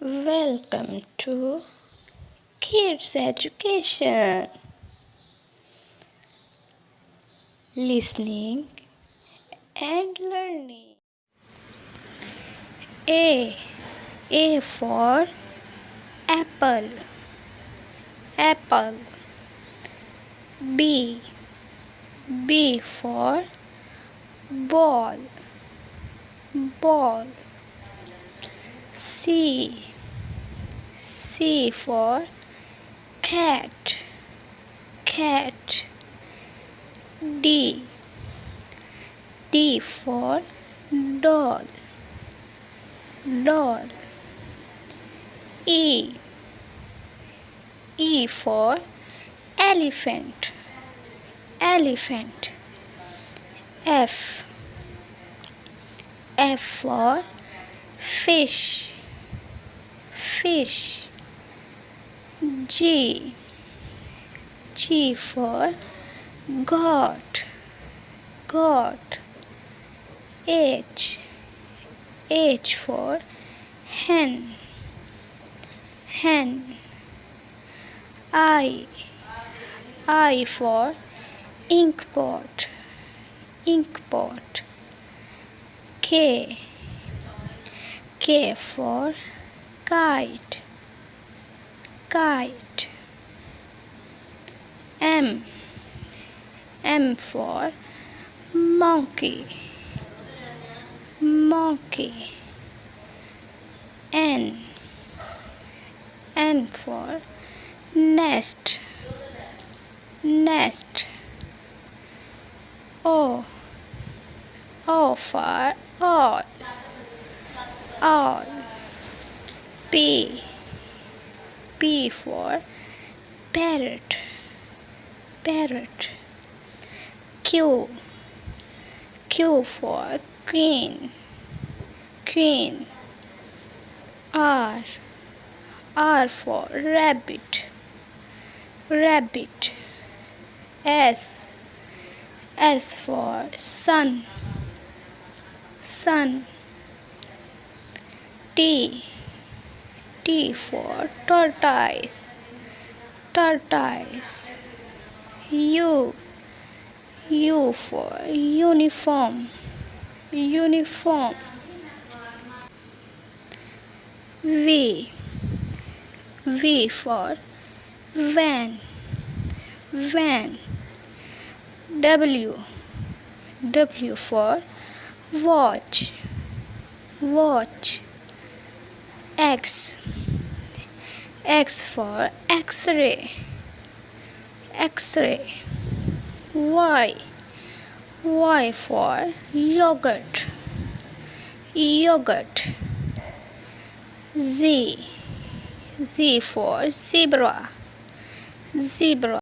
Welcome to Kids Education. Listening and learning. A. A for apple. Apple. B. B for ball. Ball. C. C for cat. Cat. D. D for doll. Doll. E. E for elephant. Elephant. F. F for fish. Fish. G. G for goat. Goat. H. H for hen. Hen. I. I for inkpot. Inkpot. K. K for kite. Kite. M. M for monkey. Monkey. N. N for nest. Nest. O. O for all. All. P. P for parrot. Parrot. Q. Q for queen. Queen. R. R for rabbit. Rabbit. S. S for sun. Sun. T. T for tortoise. Tortoise. U. U for uniform. Uniform. V. V for van. Van. W. W for watch. Watch. X. X for X-ray. X-ray. Y. Y for yogurt. Yogurt. Z. Z for zebra. Zebra.